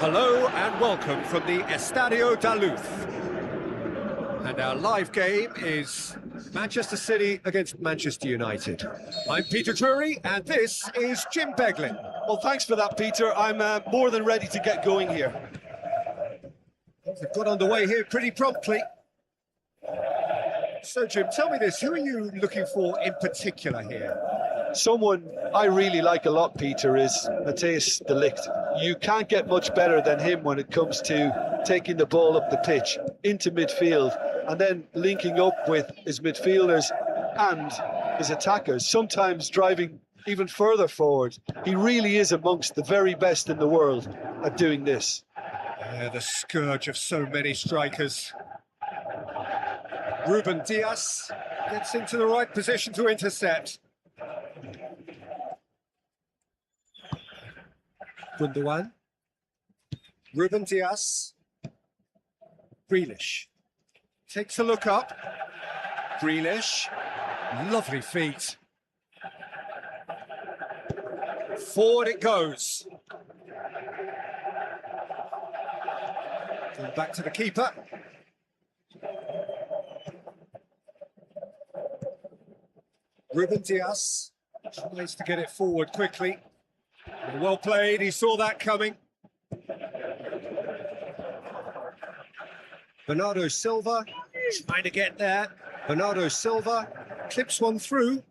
Hello and welcome from the Estadio da Luz. And our live game is Manchester City against Manchester United. I'm Peter Drury and this is Jim Beglin. Well, thanks for that, Peter. I'm more than ready to get going here. They've got underway here pretty promptly. So, Jim, tell me this, who are you looking for in particular here? Someone I really like a lot, Peter, is Matthijs de Ligt. You can't get much better than him when it comes to taking the ball up the pitch into midfield and then linking up with his midfielders and his attackers, sometimes driving even further forward. He really is amongst the very best in the world at doing this. The scourge of so many strikers. Ruben Dias gets into the right position to intercept. Gundogan. Ruben Dias. Grealish. Takes a look up. Grealish. Lovely feet. Forward it goes. Going back to the keeper. Ruben Dias tries to get it forward quickly. Well played, he saw that coming. Bernardo Silva trying to get there. Bernardo Silva clips one through.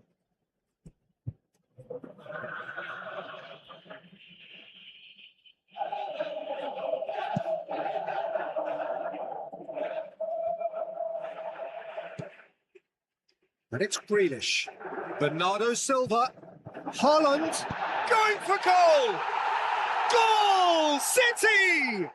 And it's Grealish. Bernardo Silva. Haaland going for goal! Goal! City!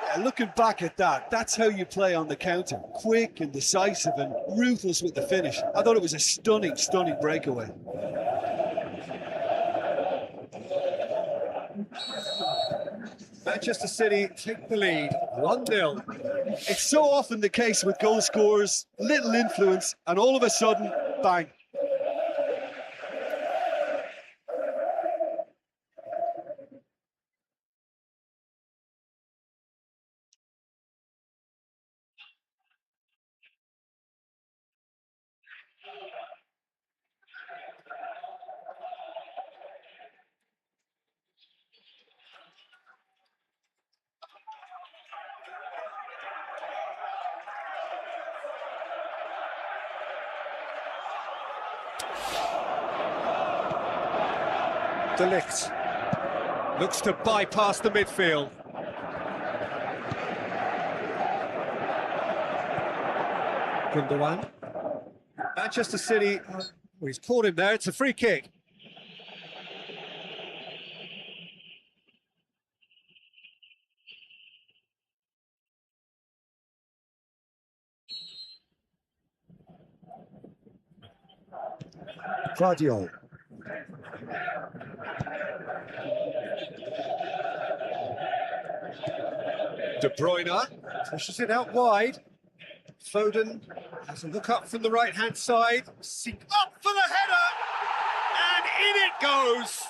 Yeah, looking back at that, that's how you play on the counter. Quick and decisive and ruthless with the finish. I thought it was a stunning, stunning breakaway. Manchester City take the lead, 1-0. It's so often the case with goal scorers, little influence, and all of a sudden, bang. De Ligt looks to bypass the midfield. Gundogan. Manchester City, he's caught him there, it's a free kick. Guardiola. De Bruyne pushes it out wide. Foden has a look up from the right-hand side. Up for the header! And in it goes!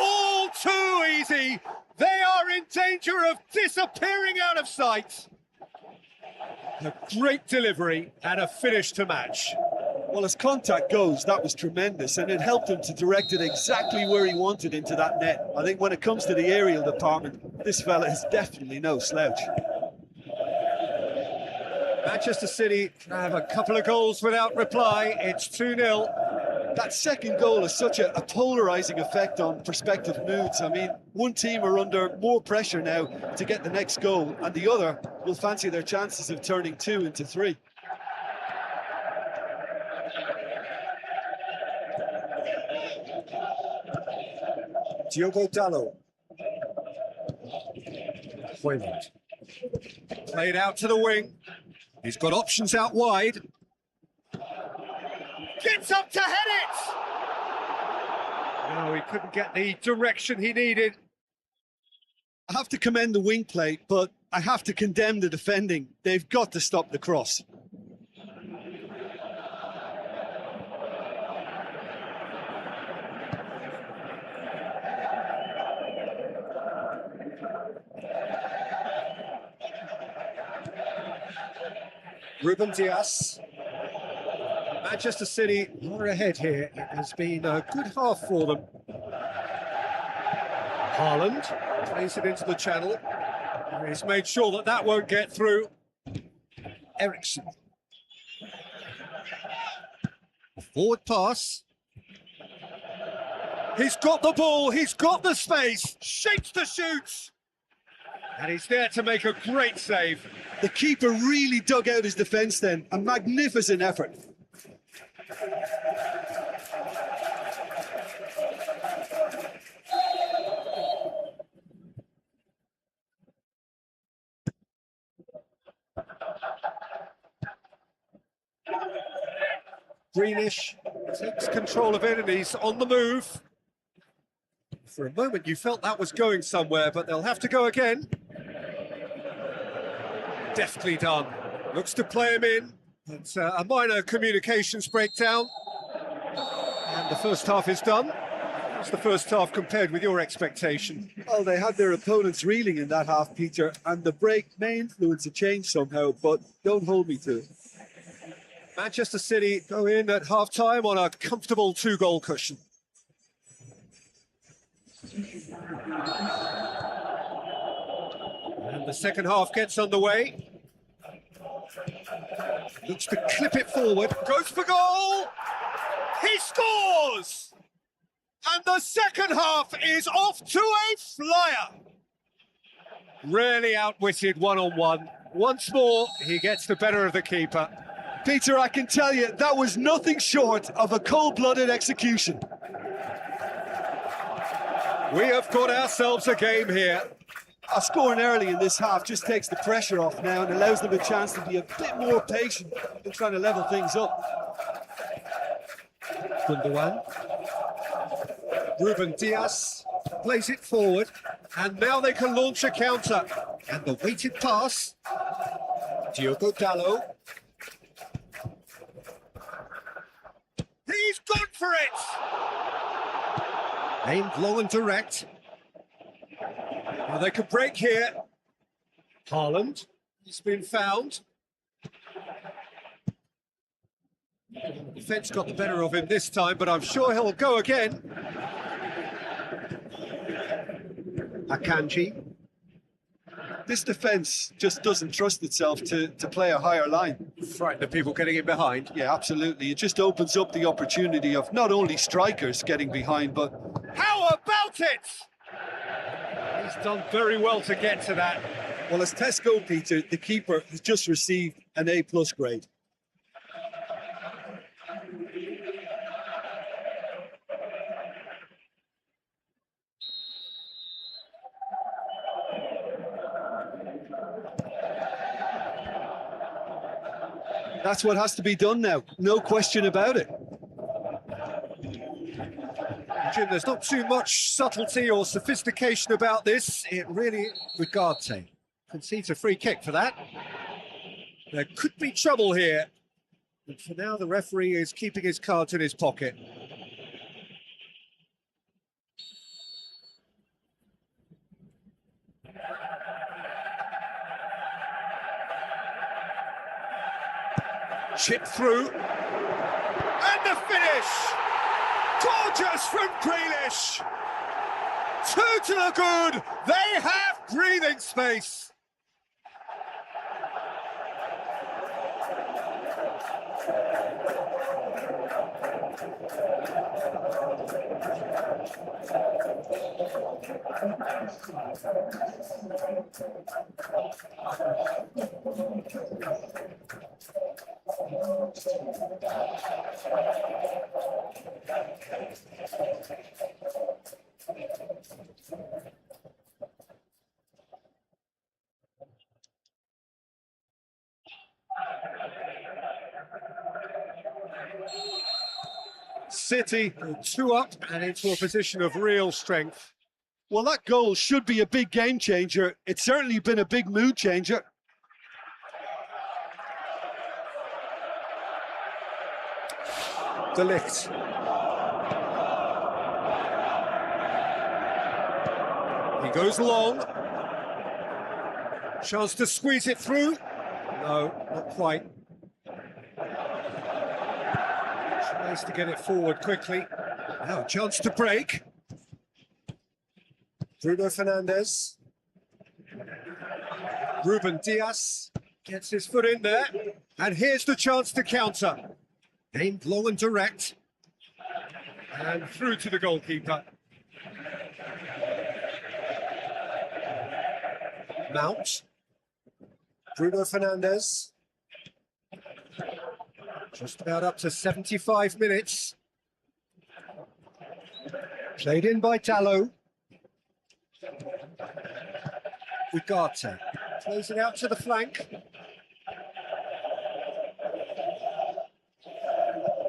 All too easy! They are in danger of disappearing out of sight! A great delivery and a finish to match. Well, as contact goes, that was tremendous, and it helped him to direct it exactly where he wanted into that net. I think when it comes to the aerial department, this fella is definitely no slouch. Manchester City have a couple of goals without reply. It's 2-0. That second goal has such a polarising effect on prospective moods. I mean, one team are under more pressure now to get the next goal, and the other will fancy their chances of turning 2 into 3. Diogo Dalot. Hoyland. Played out to the wing. He's got options out wide. Gets up to head it! No, he couldn't get the direction he needed. I have to commend the wing play, but I have to condemn the defending. They've got to stop the cross. Ruben Dias. Manchester City are ahead here. It has been a good half for them. Haaland plays it into the channel. He's made sure that that won't get through. Ericsson. Forward pass. He's got the ball, he's got the space, shapes the shoots. And he's there to make a great save. The keeper really dug out his defence then. A magnificent effort. Greenish takes control of it and he's on the move. For a moment you felt that was going somewhere, but they'll have to go again. Deftly done. Looks to play him in. It's a minor communications breakdown. And the first half is done. How's the first half compared with your expectation? Well, they had their opponents reeling in that half, Peter, and the break may influence a change somehow, but don't hold me to it. Manchester City go in at half-time on a comfortable 2-goal cushion. And the second half gets underway. Looks to clip it forward, goes for goal! He scores! And the second half is off to a flyer! Really outwitted one-on-one. Once more, he gets the better of the keeper. Peter, I can tell you, that was nothing short of a cold-blooded execution. We have got ourselves a game here. Scoring early in this half just takes the pressure off now and allows them a chance to be a bit more patient in trying to level things up. Gundogan. Ruben Dias plays it forward, and now they can launch a counter. And the weighted pass. Diogo Dalot. He's gone for it! Aimed long and direct. Now they could break here. Haaland, he's been found. The defence got the better of him this time, but I'm sure he'll go again. Akanji. This defence just doesn't trust itself to play a higher line. Frighten the people getting in behind. Yeah, absolutely. It just opens up the opportunity of not only strikers getting behind, but... How about it? He's done very well to get to that. Well, as Tesco, Peter, the keeper has just received an A+ grade. That's what has to be done now, no question about it. Jim, there's not too much subtlety or sophistication about this. It really, Ugarte concedes a free kick for that. There could be trouble here, but for now the referee is keeping his cards in his pocket. Chip through, and the finish! Gorgeous from Grealish! 2 to the good, they have breathing space! City 2 up and into a position of real strength. Well, that goal should be a big game changer. It's certainly been a big mood changer. De Ligt. He goes long. Chance to squeeze it through. No, not quite. Nice to get it forward quickly. Now a chance to break. Bruno Fernandes. Ruben Diaz gets his foot in there. And here's the chance to counter. Aimed long and direct. And through to the goalkeeper. Mount. Bruno Fernandes. Just about up to 75 minutes. Played in by Dalot. Ugarte plays it out to the flank.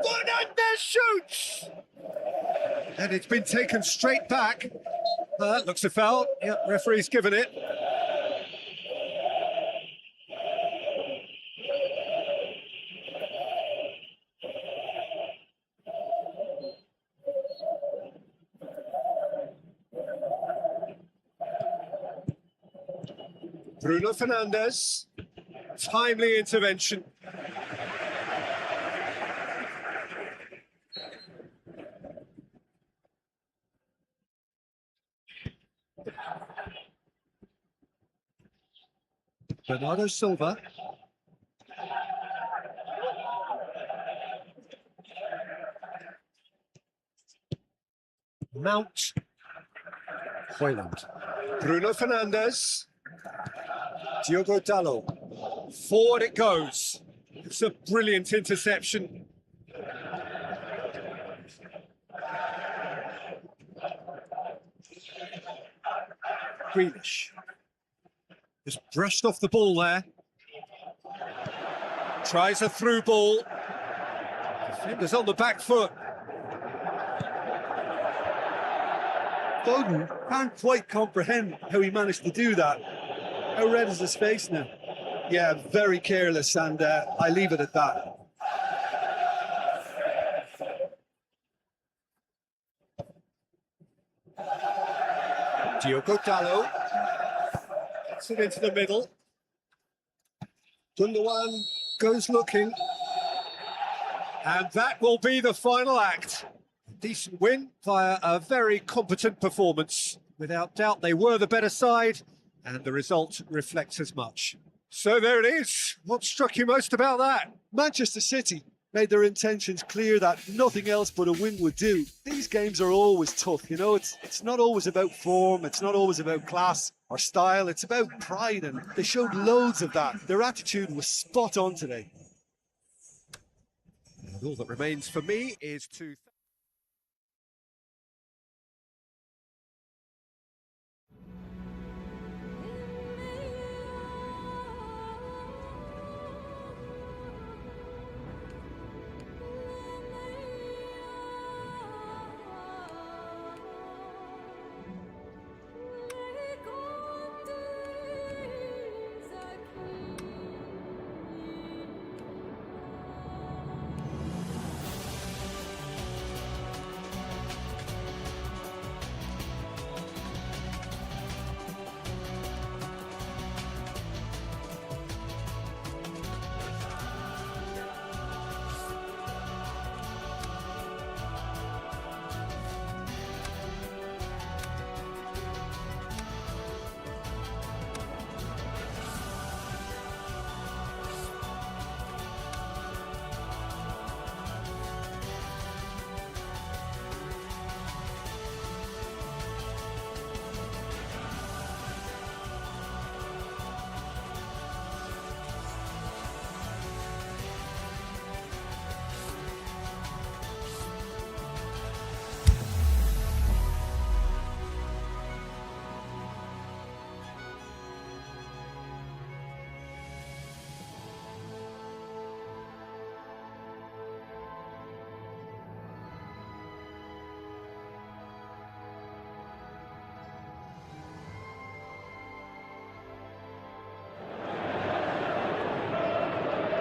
Fernandes shoots! And it's been taken straight back. Looks a foul. Yep, referee's given it. Bruno Fernandes, timely intervention. Bernardo Silva. Mount. Hoyland. Bruno Fernandes. Diogo Dalot. Forward it goes. It's a brilliant interception. Grealish. Just brushed off the ball there. Tries a through ball. Defender's on the back foot. Foden can't quite comprehend how he managed to do that. How red is his face now? Yeah, very careless, and I leave it at that. Diogo Dalot gets it into the middle. Gundogan goes looking. And that will be the final act. Decent win via a very competent performance. Without doubt, they were the better side. And the result reflects as much. So there it is. What struck you most about that? Manchester City made their intentions clear that nothing else but a win would do. These games are always tough, you know, it's not always about form, it's not always about class or style, it's about pride, and they showed loads of that. Their attitude was spot on today. And all that remains for me is to...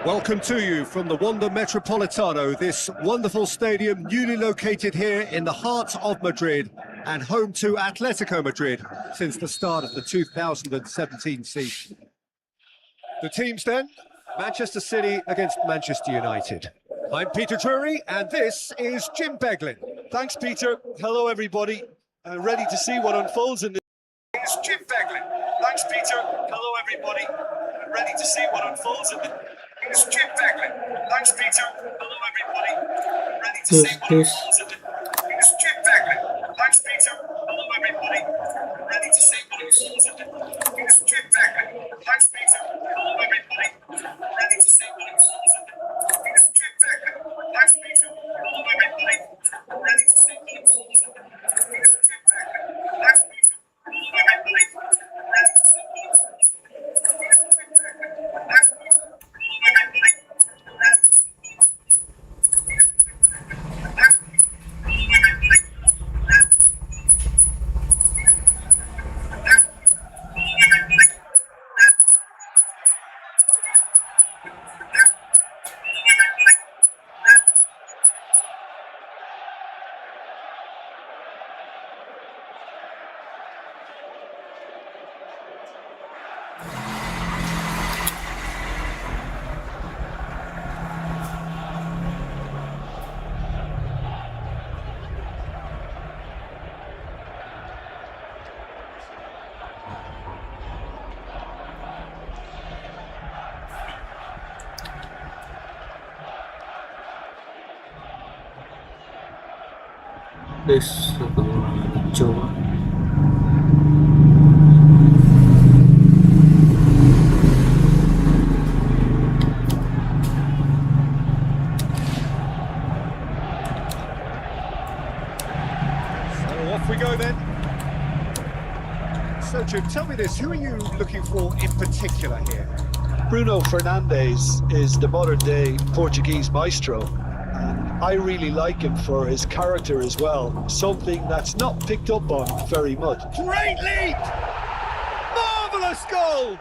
Welcome to you from the Wanda Metropolitano, this wonderful stadium newly located here in the heart of Madrid and home to Atletico Madrid since the start of the 2017 season. The teams then, Manchester City against Manchester United. I'm Peter Drury, and this is Jim Beglin. Thanks, Peter. Hello, everybody. Ready to see what unfolds in this. It's Jim Beglin. Thanks, Peter. Hello, everybody. Ready to see what unfolds in this. It's Jim Beglin. Thanks, Peter. Hello, everybody. Ready to see what unfolds in this. It's Jim Beglin. Thanks, Peter. Hello, everybody. Ready to see what unfolds in this. It's Jim Beglin. Thanks, Peter. Hello, everybody. Ready to see what unfolds in this. It's Jim Beglin. Thanks, Peter. Hello, everybody. Ready to see what unfolds in this. It's Jim Beglin. Thanks, Peter. Hello, everybody. Ready to see what unfolds in this. Thanks, Peter. Hello, everybody. Ready to see what unfolds in this. Thanks, Peter. Hello, everybody. Ready to see what unfolds in this. Thanks, Peter. Hello, everybody. Please coba. So off we go then. So Jim, tell me this, who are you looking for in particular here? Bruno Fernandes is the modern-day Portuguese maestro. And I really like him for his character as well, something that's not picked up on very much. Great leap! Marvellous goal!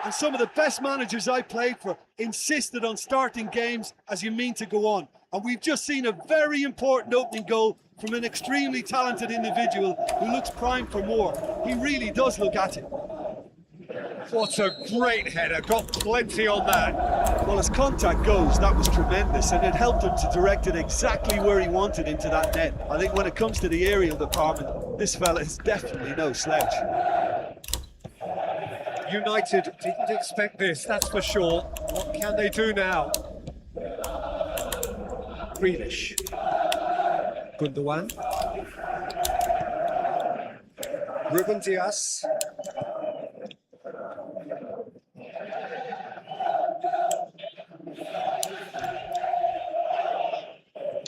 And some of the best managers I played for insisted on starting games as you mean to go on. And we've just seen a very important opening goal from an extremely talented individual who looks primed for more. He really does look at it. What a great header, got plenty on that. Well, as contact goes, that was tremendous, and it helped him to direct it exactly where he wanted into that net. I think when it comes to the aerial department, this fella is definitely no slouch. United didn't expect this, that's for sure. What can they do now? Grealish. Gundogan. Ruben Dias.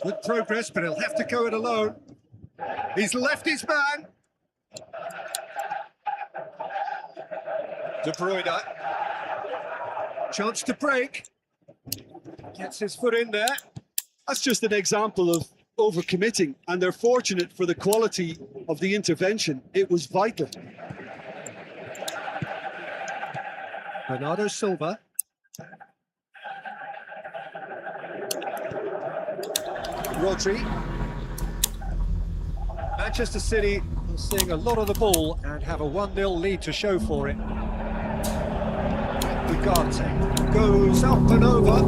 Good progress, but he'll have to go it alone. He's left his man. De Bruyne. Chance to break. Gets his foot in there. That's just an example of overcommitting, and they're fortunate for the quality of the intervention. It was vital. Bernardo Silva. Rodri. Manchester City are seeing a lot of the ball and have a 1-0 lead to show for it. Ugarte goes up and over.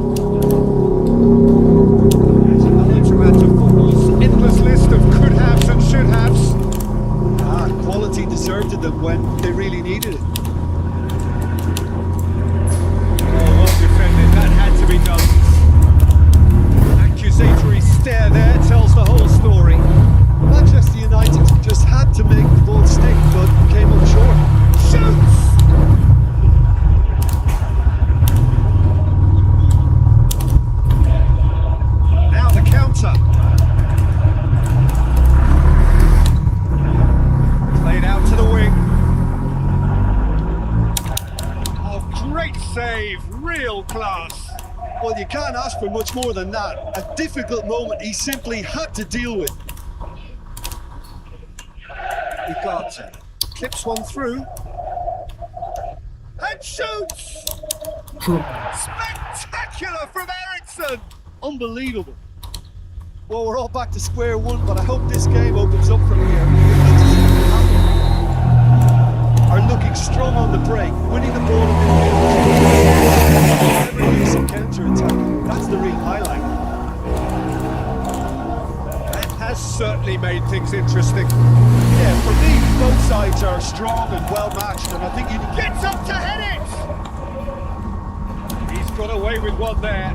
There's another to add to football's endless list of could-haves and should-haves. Quality deserted them when they really needed it. Oh, well defended, that had to be done. Accusatory stare there tells the whole story. Manchester United just had to make the ball stick, but came up short. Shoots! Now the counter. Played out to the wing. Oh, great save, real class. Well, you can't ask for much more than that. A difficult moment he simply had to deal with. Ugarte clips one through. And shoots! Spectacular from Ericsson! Unbelievable. Well, we're all back to square one, but I hope this game opens up from here. Manchester are looking strong on the break, winning the ball in midfield. Never use some counter-attack. That's the real highlight. certainly made things interesting. Yeah, for me, both sides are strong and well matched, and I think you Gets up to head it! He's got away with one there.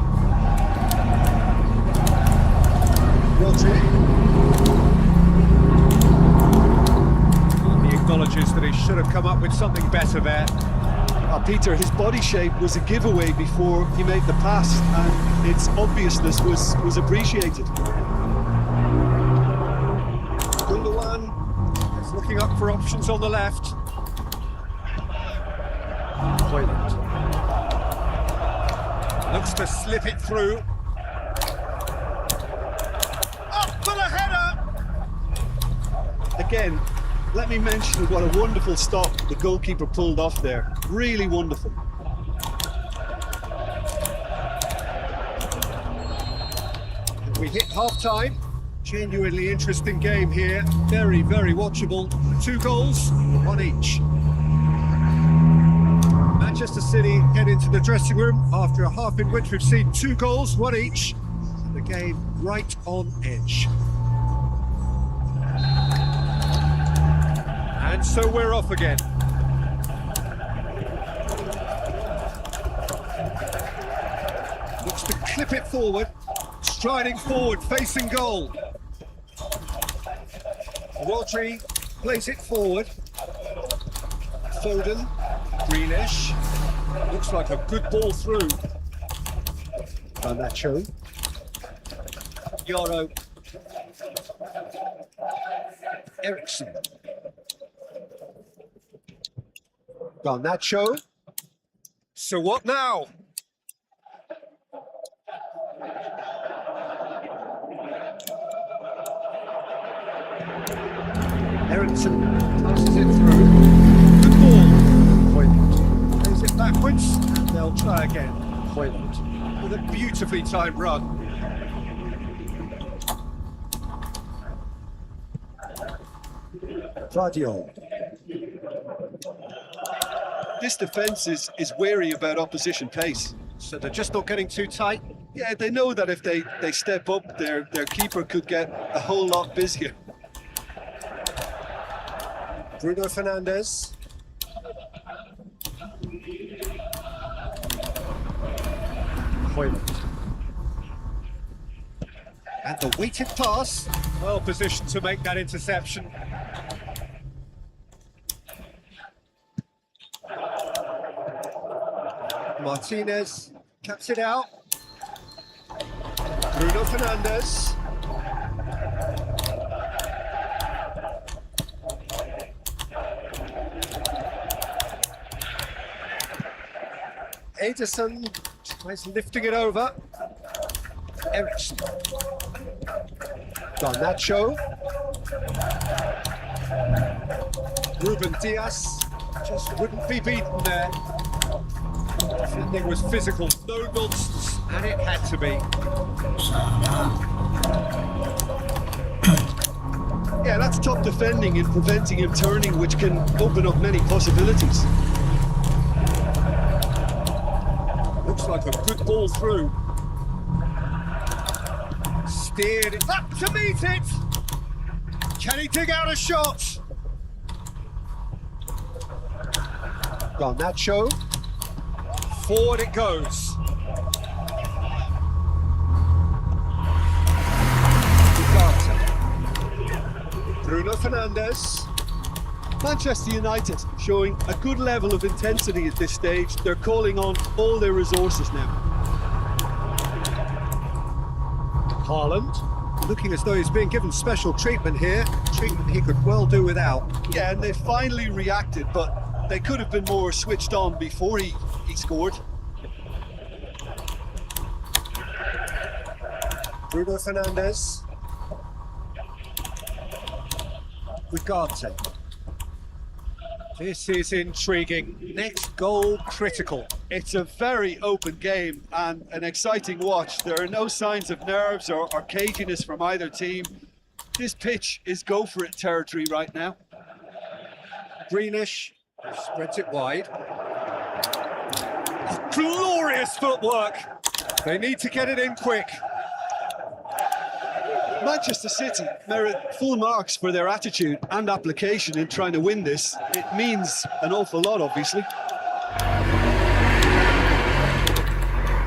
Rodri. He acknowledges that he should have come up with something better there. Peter, his body shape was a giveaway before he made the pass, and its obviousness was appreciated. Gundogan is looking up for options on the left. Hoyland looks to slip it through. Up for the header! Again, let me mention what a wonderful stop the goalkeeper pulled off there. Really wonderful. We hit half-time. Genuinely interesting game here. Very, very watchable. 2 goals, 1 each. Manchester City head into the dressing room after a half in which we've seen 2 goals, 1 each. And the game right on edge. And so we're off again. Looks to clip it forward. Striding forward, facing goal. Rodri plays it forward. Foden, Greenish. Looks like a good ball through. Garnacho. Yaro. Ericsson. Garnacho. So what now? Ericsson passes it through. Good ball. Hoyland plays it backwards, and they'll try again. Hoyland with a beautifully timed run. Vardiol. This defence is wary about opposition pace. So they're just not getting too tight. Yeah, they know that if they step up, their keeper could get a whole lot busier. Bruno Fernandes. Hoyland. And the weighted pass. Well positioned to make that interception. Martinez caps it out. Bruno Fernandes. Ederson tries lifting it over. Ericsson. Garnacho. Ruben Diaz just wouldn't be beaten there. Defending was physical, no nonsense, and it had to be. Yeah, that's top defending and preventing him turning, which can open up many possibilities. Looks like a good ball through. Steered it up to meet it. Can he dig out a shot? Garnacho. Forward it goes. Bruno Fernandes. Manchester United showing a good level of intensity at this stage. They're calling on all their resources now. Haaland, looking as though he's being given special treatment here. Treatment he could well do without. Yeah, and they finally reacted, but they could have been more switched on before he scored. Bruno Fernandes. Ugarte. This is intriguing. Next goal critical. It's a very open game and an exciting watch. There are no signs of nerves or caginess from either team. This pitch is go for it territory right now. Greenish spreads it wide. Oh, glorious footwork. They need to get it in quick. Manchester City merit full marks for their attitude and application in trying to win this. It means an awful lot, obviously.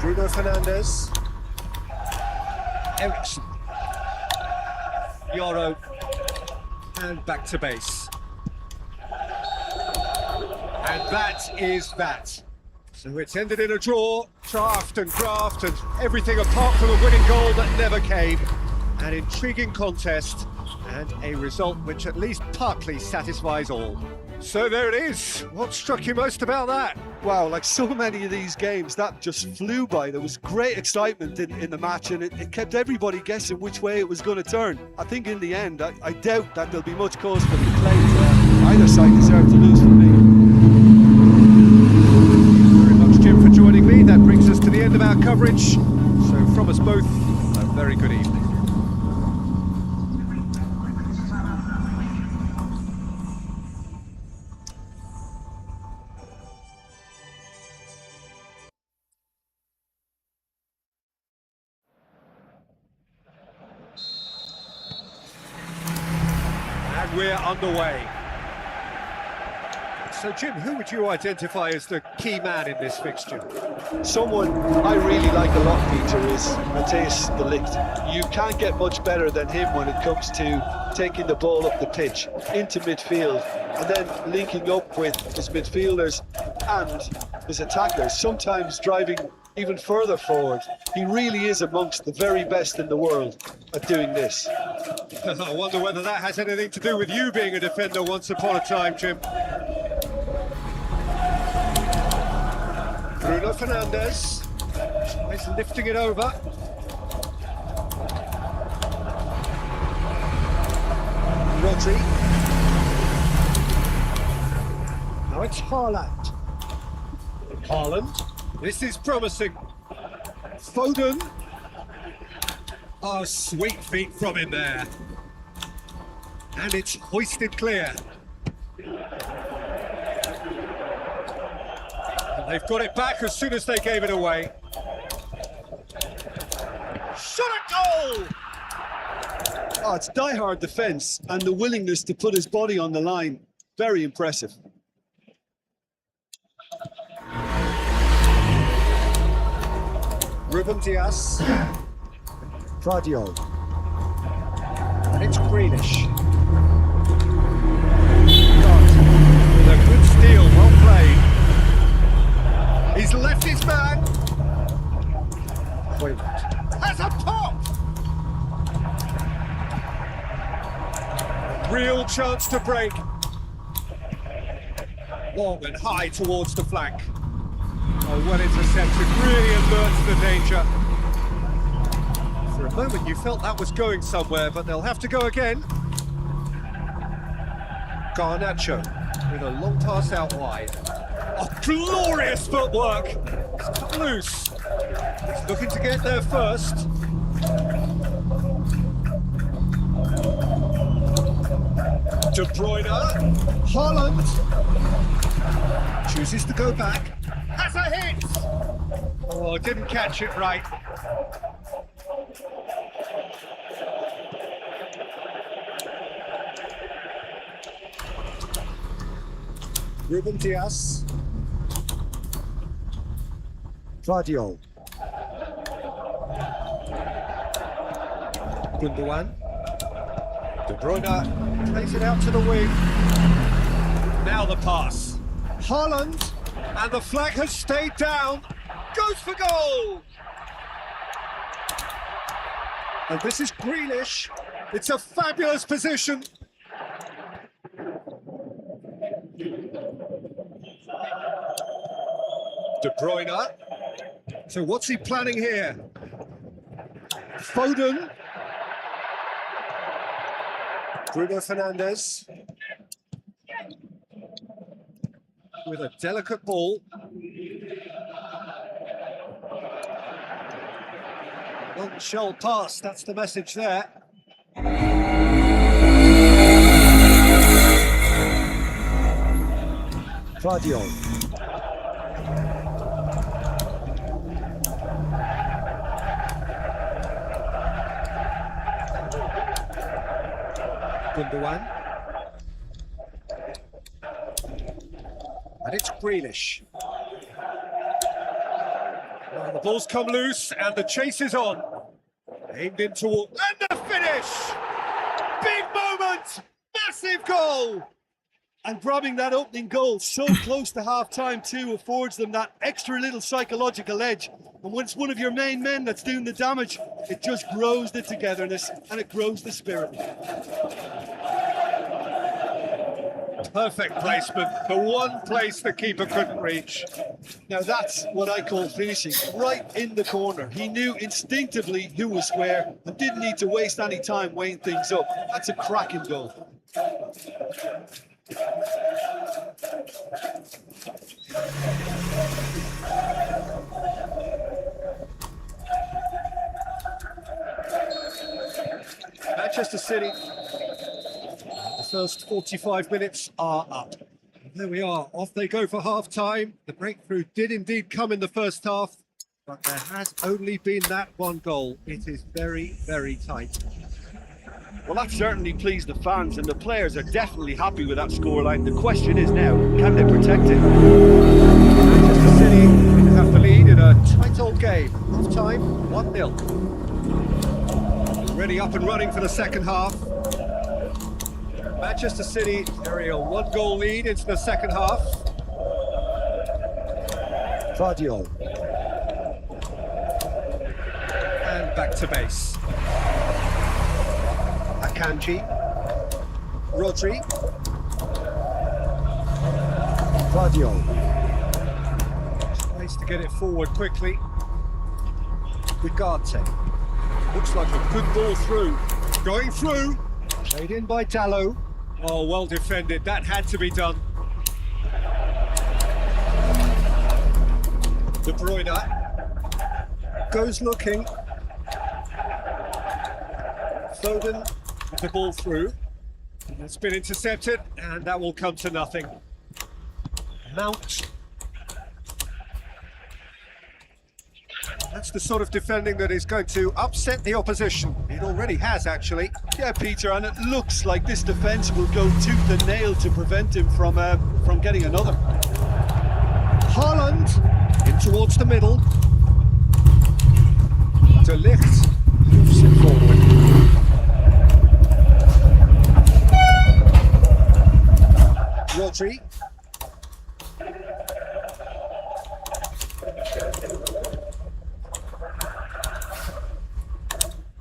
Bruno Fernandes. Ericsson. Yoro. And back to base. And that is that. So it's ended in a draw, draft and graft and everything apart from a winning goal that never came. An intriguing contest and a result which at least partly satisfies all. So there it is. What struck you most about that? Wow, like so many of these games, that just flew by. There was great excitement in the match, and it kept everybody guessing which way it was going to turn. I think in the end, I doubt that there'll be much cause for complaint. Either side deserved to lose for me. Very much, Jim, for joining me. That brings us to the end of our coverage. So from us both, a very good evening. And we're underway. So, Jim, who would you identify as the key man in this fixture? Someone I really like a lot, Peter, is ps3. You can't get much better than him when it comes to taking the ball up the pitch into midfield and then linking up with his midfielders and his attackers, sometimes driving even further forward. He really is amongst the very best in the world at doing this. I wonder whether that has anything to do with you being a defender once upon a time, Jim. Bruno Fernandes is lifting it over. Rodri. Now it's Haaland. Haaland. This is promising. Foden. Oh, sweet feet from him there. And it's hoisted clear. They've got it back as soon as they gave it away. Shot a goal! Oh, it's die-hard defence and the willingness to put his body on the line. Very impressive. Ruben Dias. Pradio. And it's Grealish. With a good steal, well played. He's left his man. Wait. Has a pop! A real chance to break. Long and high towards the flank. Oh, well intercepted, really alert to the danger. For a moment you felt that was going somewhere, but they'll have to go again. Garnacho with a long pass out wide. Oh, glorious footwork! It's cut loose. He's looking to get there first. De Bruyne. Haaland. Chooses to go back. Has a hit! Oh, didn't catch it right. Ruben Dias. Pradio. Gundogan. De Bruyne plays it out to the wing. Now the pass. Haaland, and the flag has stayed down. Goes for goal! And this is Grealish. It's a fabulous position. De Bruyne. So what's he planning here? Foden. Bruno Fernandes. With a delicate ball. Long shell pass, that's the message there. Pradio. Gundogan. And it's Grealish. Now the ball's come loose and the chase is on. Aimed in toward... And the finish! Big moment! Massive goal! And grabbing that opening goal so close to half-time too affords them that extra little psychological edge. And when it's one of your main men that's doing the damage, it just grows the togetherness and it grows the spirit. Perfect placement, the one place the keeper couldn't reach. Now that's what I call finishing, right in the corner. He knew instinctively who was where and didn't need to waste any time weighing things up. That's a cracking goal. Manchester City, the first 45 minutes are up. There we are, off they go for half-time. The breakthrough did indeed come in the first half, but there has only been that one goal. It is very, very tight. Well, that certainly pleased the fans, and the players are definitely happy with that scoreline. The question is now, can they protect it? Manchester City have the lead in a tight old game. Half-time, 1-0. Already up and running for the second half. Manchester City carry a one-goal lead into the second half. Vardiol. And back to base. Akanji. Rodri. Vardiol. Place to get it forward quickly. Ugarte. Looks like a good ball through. Going through. Played in by Dallo. Oh, well defended. That had to be done. De Bruyne goes looking. Foden with the ball through. It's been intercepted, and that will come to nothing. Mount. That's the sort of defending that is going to upset the opposition. It already has, actually. Yeah, Peter, and it looks like this defence will go tooth and nail to prevent him from getting another. Haaland in towards the middle. De Ligt moves it forward. Rodri.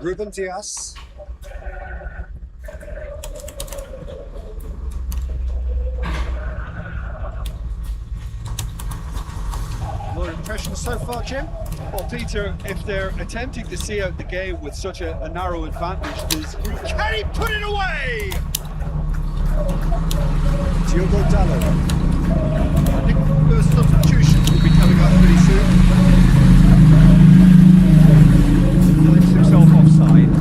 Ruben Dias. More impressions so far, Jim? Well, Peter, if they're attempting to see out the game with such a narrow advantage, there's... Can he put it away? Diogo Dallo. I think the substitutions will be coming up pretty soon. Finds himself offside.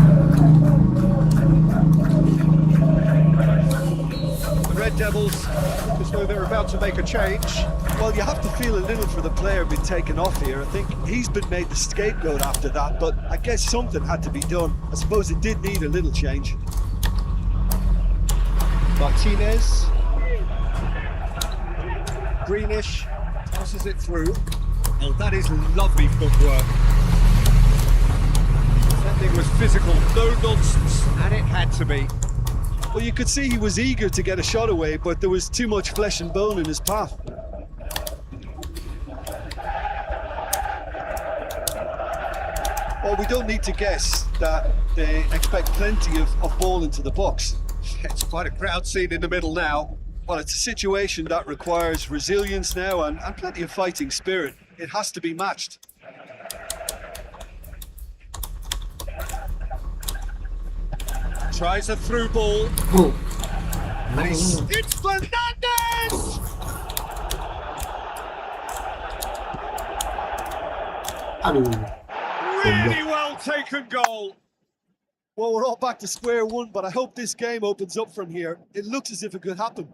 The Red Devils look as though they're about to make a change. Well, you have to feel a little for the player being taken off here. I think he's been made the scapegoat after that, but I guess something had to be done. I suppose it did need a little change. Martinez. Greenish tosses it through. Oh, that is lovely footwork. Defending was physical, no nonsense, and it had to be. Well, you could see he was eager to get a shot away, but there was too much flesh and bone in his path. Well, we don't need to guess that they expect plenty of ball into the box. It's quite a crowd scene in the middle now. Well, it's a situation that requires resilience now and plenty of fighting spirit. It has to be matched. Tries a through ball. And it's Fernandes! Really well taken goal. Well, we're all back to square one, but I hope this game opens up from here. It looks as if it could happen.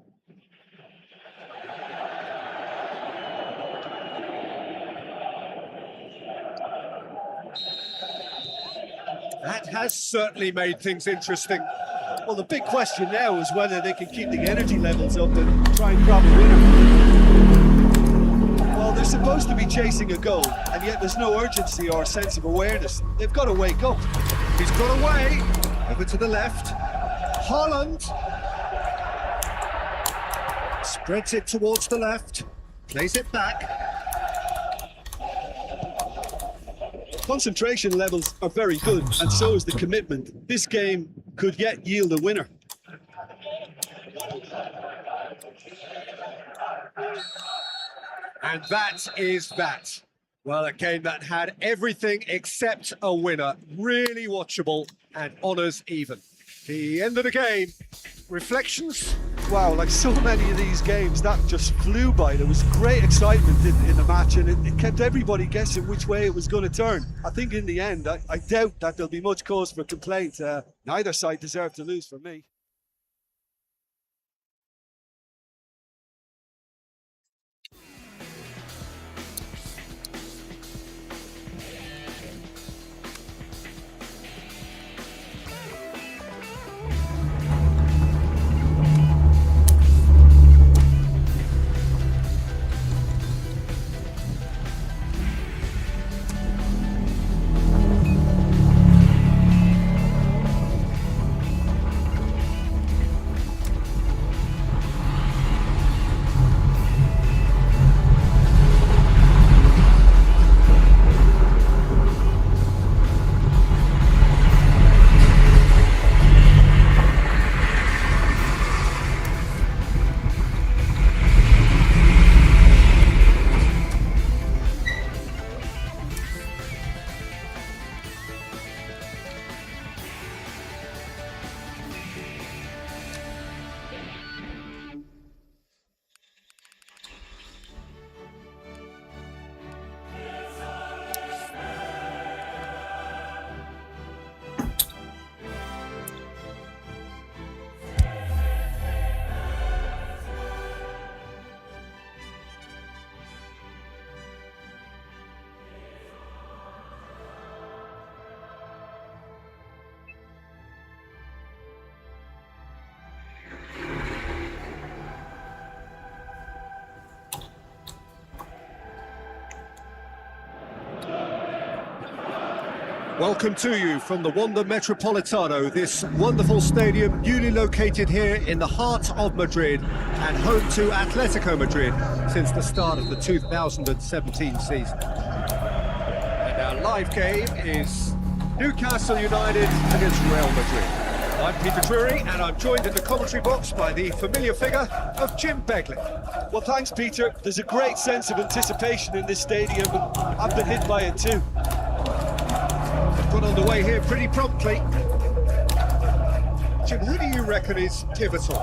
That has certainly made things interesting. Well, the big question now is whether they can keep the energy levels up and try and grab a winner. Well, they're supposed to be chasing a goal, and yet there's no urgency or sense of awareness. They've got to wake up. He's got away, over to the left. Holland spreads it towards the left, plays it back. Concentration levels are very good, and so is the commitment. This game could yet yield a winner. And that is that. Well, a game that had everything except a winner. Really watchable and honours even. The end of the game. Reflections? Wow, like so many of these games, that just flew by. There was great excitement in the match, and it kept everybody guessing which way it was going to turn. I think in the end, I doubt that there'll be much cause for complaint. Neither side deserved to lose for me. Welcome to you from the Wanda Metropolitano, this wonderful stadium newly located here in the heart of Madrid and home to Atletico Madrid since the start of the 2017 season. And our live game is Newcastle United against Real Madrid. I'm Peter Drury and I'm joined in the commentary box by the familiar figure of Jim Begley. Well, thanks, Peter. There's a great sense of anticipation in this stadium, and I've been hit by it too. Got underway here pretty promptly. Jim, who do you reckon is pivotal?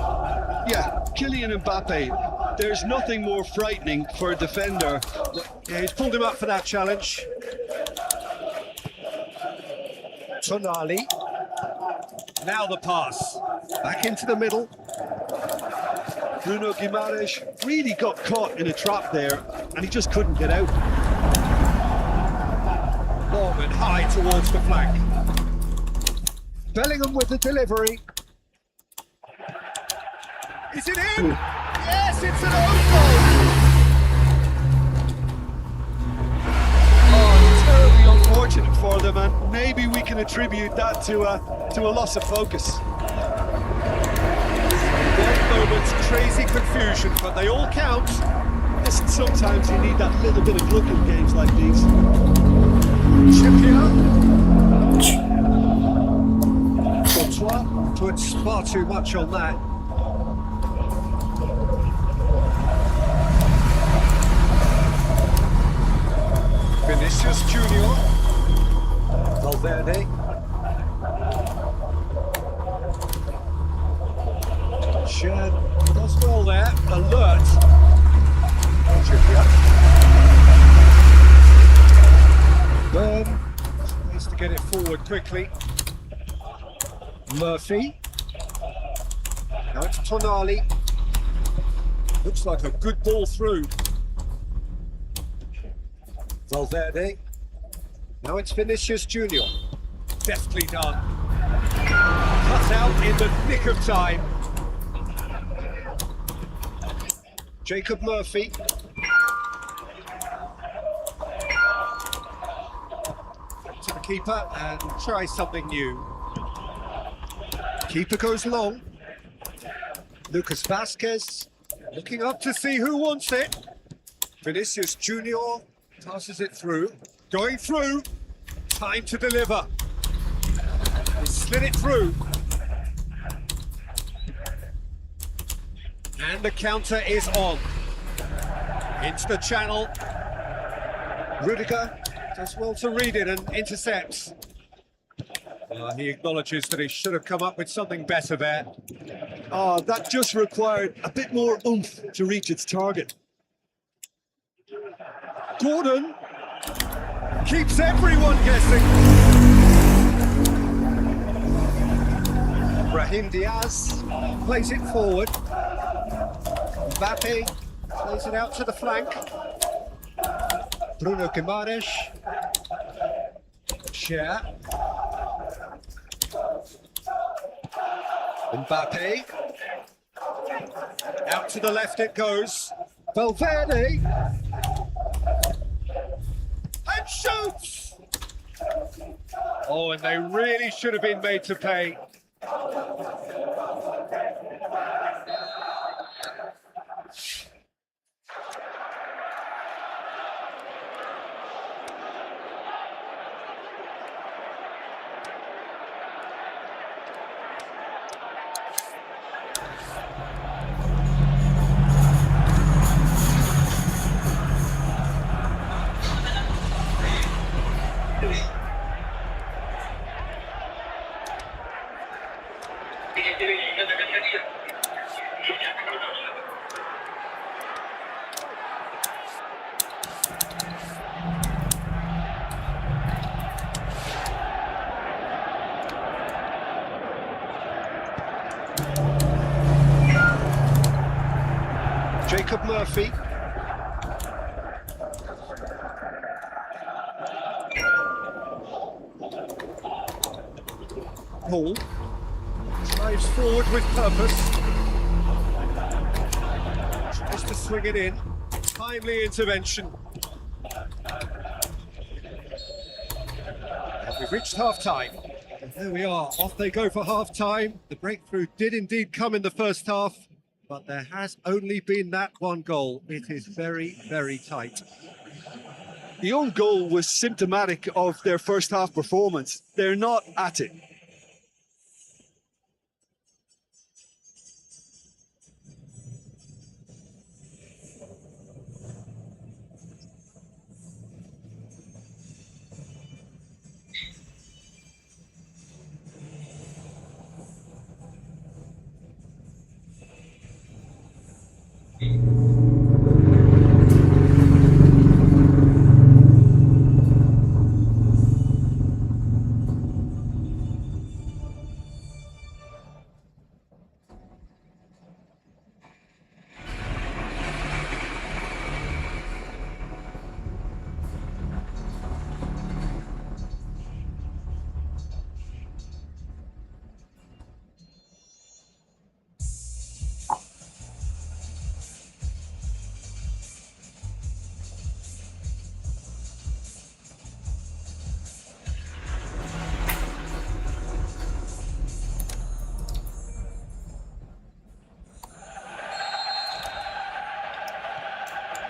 Yeah, Kylian Mbappe. There's nothing more frightening for a defender. Yeah, he's pulled him up for that challenge. Tonali. Now the pass. Back into the middle. Bruno Guimaraes really got caught in a trap there, and he just couldn't get out. Long and high towards the flank. Bellingham with the delivery. Is it in? Yes, it's an own goal. Oh, terribly unfortunate for them, and maybe we can attribute that to a loss of focus. One moment's crazy confusion, but they all count. Listen, sometimes you need that little bit of luck in games like these. Chip here. Courtois puts far too much on that. Vinicius Junior. Valverde. Shed does well there. Alert. Trippier. Burn needs to get it forward quickly. Murphy. Now it's Tonali. Looks like a good ball through. Now it's Vinicius Junior. Deftly done. Cut out in the nick of time. Jacob Murphy. To the keeper and try something new. Keeper goes long. Lucas Vasquez looking up to see who wants it. Vinicius Junior passes it through. Going through. Time to deliver. He slid it through. And the counter is on. Into the channel. Rudiger does well to read it and intercepts. He acknowledges that he should have come up with something better there. Oh, that just required a bit more oomph to reach its target. Gordon keeps everyone guessing. Brahim Diaz plays it forward. Mbappe plays it out to the flank. Bruno Guimaraes. Share. Mbappe. Out to the left it goes. Valverde. And shoots! Oh, and they really should have been made to pay. Jacob Murphy. Paul drives forward with purpose. Tries to swing it in. Timely intervention. And we've reached half-time. And there we are. Off they go for half-time. The breakthrough did indeed come in the first half, but there has only been that one goal. It is very, very tight. The own goal was symptomatic of their first half performance. They're not at it.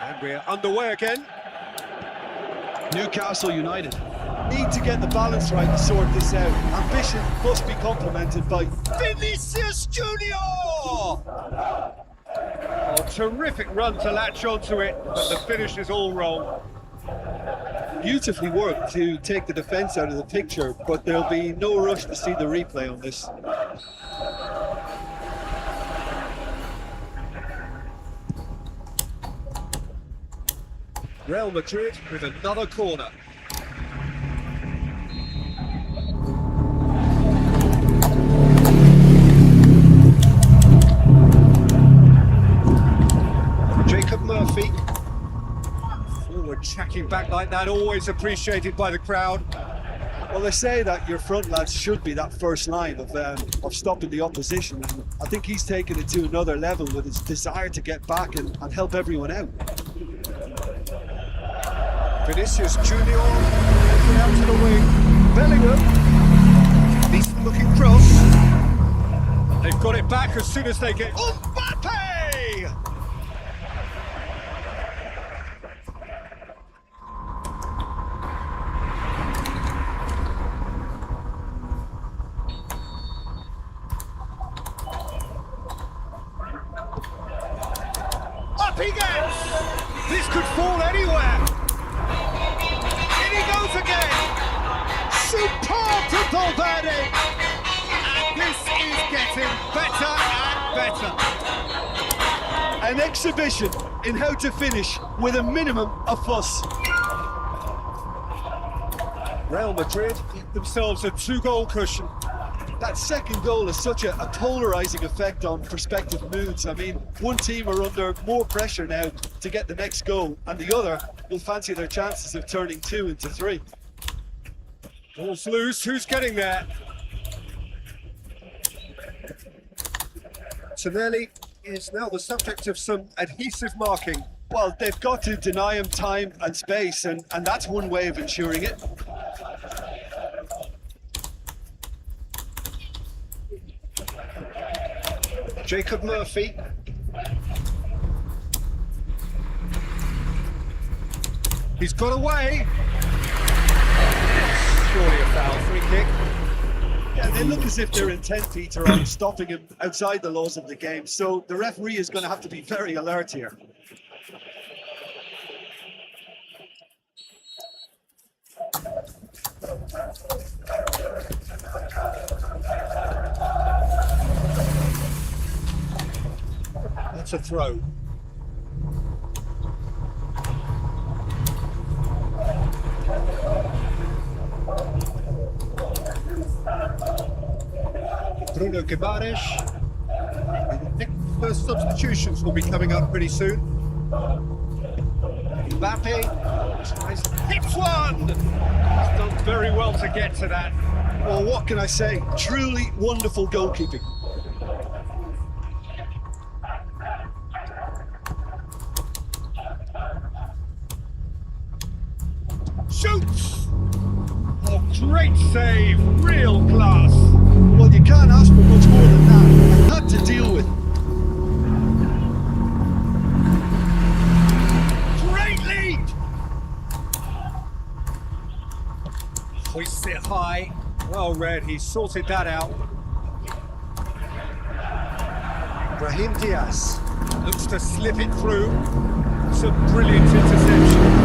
And we're underway again. Newcastle United need to get the balance right to sort this out. Ambition must be complemented by Vinicius Junior! Oh, terrific run to latch onto it, but the finish is all wrong. beautifully worked to take the defence out of the picture, but there'll be no rush to see the replay on this. Real Madrid with another corner. Jacob Murphy. Forward checking back like that, always appreciated by the crowd. Well, they say that your front lads should be that first line of stopping the opposition. And I think he's taken it to another level with his desire to get back and help everyone out. Vinicius Junior looking out to the wing. Bellingham. Decent looking cross. They've got it back as soon as they get. Mbappe! Up he gets! This could fall anywhere! In he goes again! Superb from Valverde! And this is getting better and better. An exhibition in how to finish with a minimum of fuss. Real Madrid get themselves a 2-goal cushion. That second goal has such a polarising effect on prospective moods. I mean, one team are under more pressure now to get the next goal, and the other will fancy their chances of turning 2 into 3. Ball's loose, who's getting there? Tonelli is now the subject of some adhesive marking. Well, they've got to deny him time and space, and that's one way of ensuring it. Jacob Murphy. He's got away. Surely a foul, free kick. Yeah, they look as if they're intent, Peter, on stopping him outside the laws of the game. So the referee is going to have to be very alert here. That's a throw. Bruno Guimaraes. I think first substitutions will be coming up pretty soon. Mbappe hits one! He's done very well to get to that. Well, what can I say? Truly wonderful goalkeeping. Shoots! Oh, great save, real class. Well, you can't ask for much more than that. I had to deal with. Great lead! Hoists it high. Well read, he sorted that out. Brahim Diaz looks to slip it through. It's a brilliant interception.